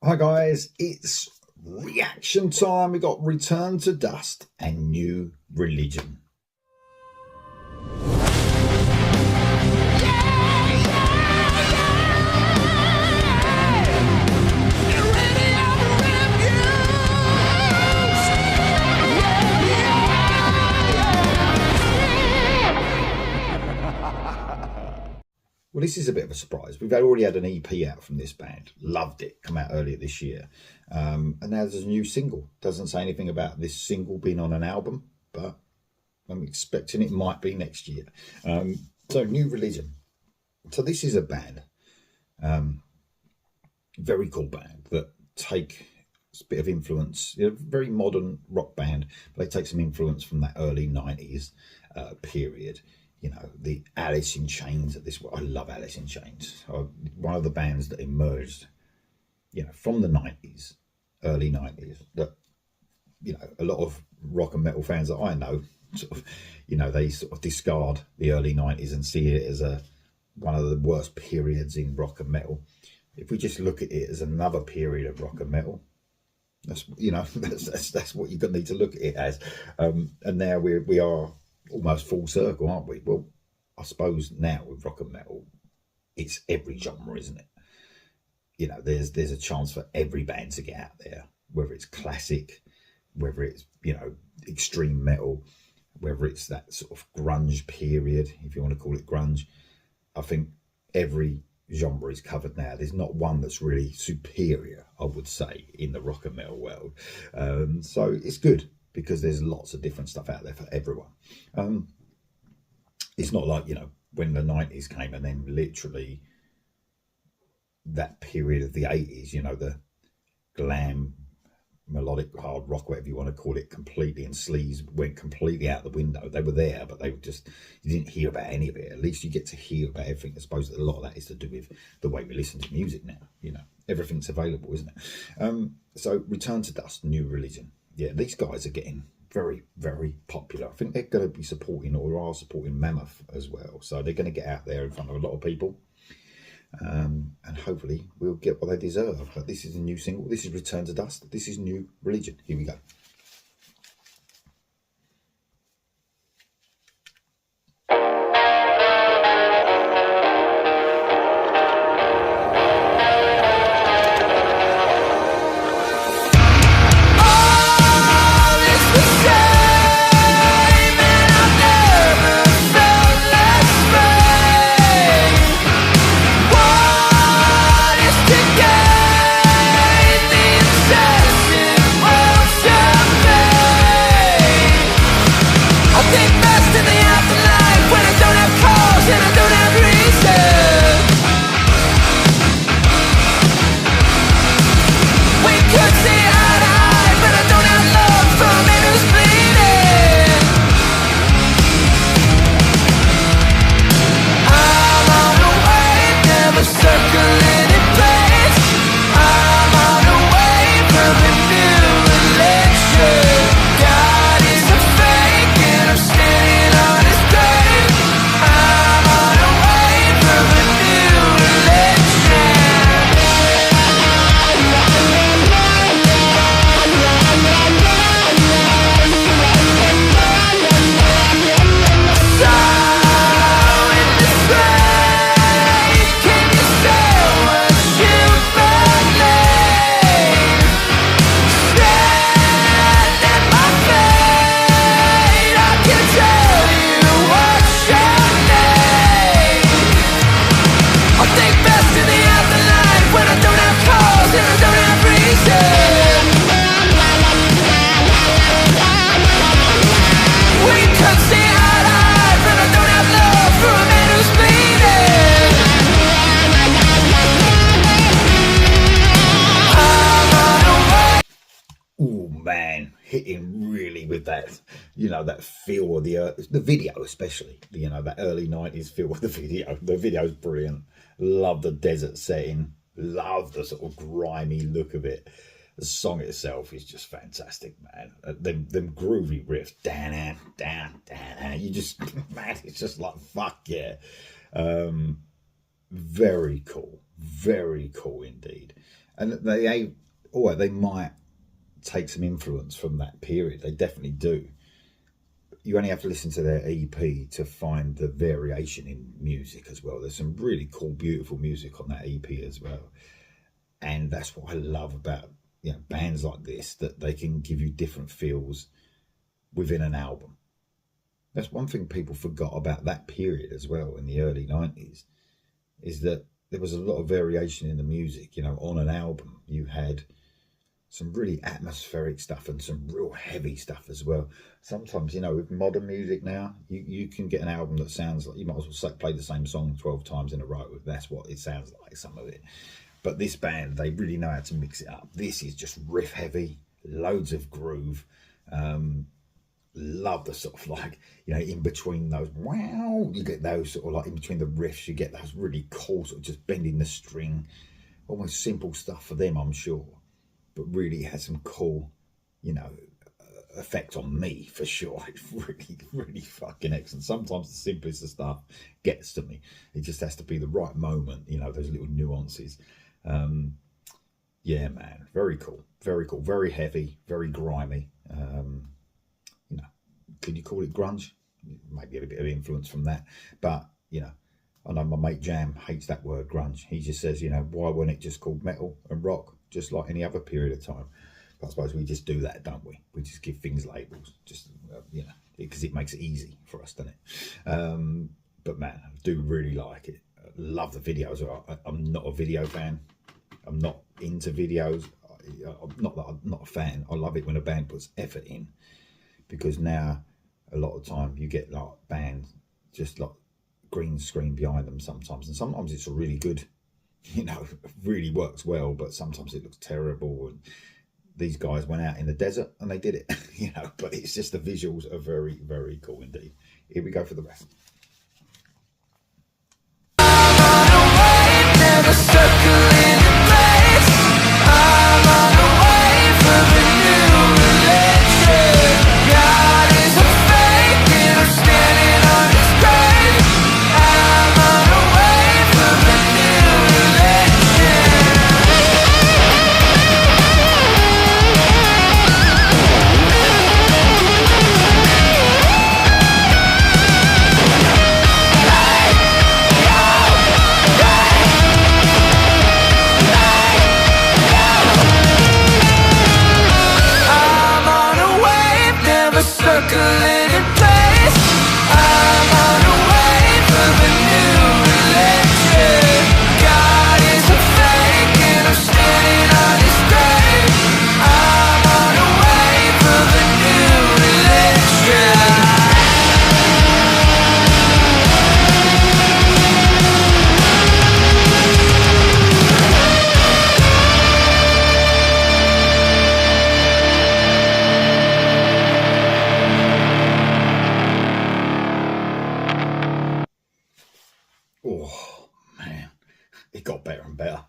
Hi guys, it's reaction time. We got Return to Dust and New Religion. Well, this is a bit of a surprise. We've already had an EP out from this band. Loved it. Come out earlier this year. And now there's a new single. Doesn't say anything about this single being on an album, but I'm expecting it might be next year. So New Religion. So this is a band, very cool band that take a bit of influence, very modern rock band, but they take some influence from that early 90s period. The Alice in Chains at this. I love Alice in Chains. One of the bands that emerged, from the 90s, early 90s, that, a lot of rock and metal fans that I know, they sort of discard the early 90s and see it as one of the worst periods in rock and metal. If we just look at it as another period of rock and metal, that's what you're going to need to look at it as. And now we are almost full circle, aren't we? Well, I suppose now with rock and metal, it's every genre, isn't it? There's a chance for every band to get out there, whether it's classic, whether it's extreme metal, whether it's that sort of grunge period, if you want to call it grunge. I think every genre is covered now. There's not one that's really superior, I would say, in the rock and metal world. So it's good, because there's lots of different stuff out there for everyone. It's not like, when the 90s came and then literally that period of the 80s, the glam, melodic hard rock, whatever you want to call it, completely, and sleaze went completely out the window. They were there, but you didn't hear about any of it. At least you get to hear about everything. I suppose that a lot of that is to do with the way we listen to music now. Everything's available, isn't it? So Return to Dust, New Religion. Yeah, these guys are getting very, very popular. I think they're going to be supporting, or are supporting, Mammoth as well. So they're going to get out there in front of a lot of people. And hopefully we'll get what they deserve. But this is a new single. This is Return to Dust. This is New Religion. Here we go. Hitting really with that, that feel of the video, especially, that early 90s feel of the video. The video's brilliant. Love the desert setting. Love the sort of grimy look of it. The song itself is just fantastic, man. Them groovy riffs, you just, man, it's just like, fuck yeah. Very cool indeed. And they might take some influence from that period. They definitely do. You only have to listen to their EP to find the variation in music as well. There's some really cool, beautiful music on that EP as well. And that's what I love about bands like this, that they can give you different feels within an album. That's one thing people forgot about that period as well in the early 90s, is that there was a lot of variation in the music. On an album you had some really atmospheric stuff and some real heavy stuff as well. Sometimes, with modern music now, you can get an album that sounds like you might as well play the same song 12 times in a row. That's what it sounds like, some of it. But this band, they really know how to mix it up. This is just riff heavy, loads of groove. Love the sort of in between those, wow, you get those sort of in between the riffs, you get those really cool sort of just bending the string, almost simple stuff for them, I'm sure. But really has some cool, effect on me for sure. It's really, really fucking excellent. Sometimes the simplest of stuff gets to me. It just has to be the right moment, those little nuances. Yeah, man, very cool, very heavy, very grimy. Could you call it grunge? Maybe a bit of influence from that, but I know my mate Jam hates that word grunge. He just says, why wasn't it just called metal and rock, just like any other period of time? But I suppose we just do that, don't we? We just give things labels, just because it makes it easy for us, doesn't it? But man, I do really like it. I love the videos. I'm not a video fan. I'm not into videos. I'm not a fan. I love it when a band puts effort in, because now a lot of time you get bands just green screen behind them sometimes, and sometimes it's a really good, really works well, but sometimes it looks terrible. And these guys went out in the desert and they did it, but it's just the visuals are very, very cool indeed. Here we go for the rest. Oh man, it got better and better.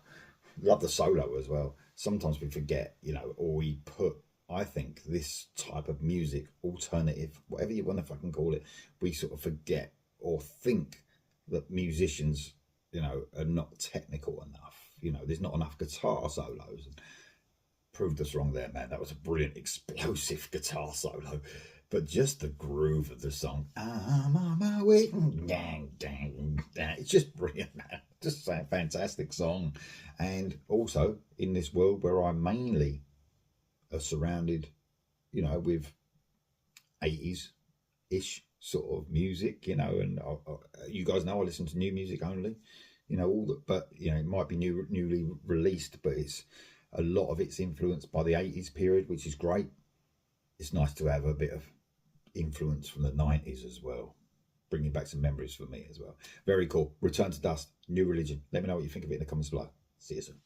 Love the solo as well. Sometimes we forget, or we put, I think, this type of music, alternative, whatever you want to fucking call it, we sort of forget or think that musicians, are not technical enough. There's not enough guitar solos. Proved us wrong there, man. That was a brilliant, explosive guitar solo. But just the groove of the song, I'm on my way, dang, dang, dang. It's just brilliant, man. Just a fantastic song. And also, in this world where I mainly are surrounded, with 80s-ish sort of music, and you guys know I listen to new music only, but it might be newly released, but it's a lot of it's influenced by the 80s period, which is great. It's nice to have a bit of influence from the 90s as well, bringing back some memories for me as well. Very cool. Return to Dust, New Religion. Let me know what you think of it in the comments below. See you soon.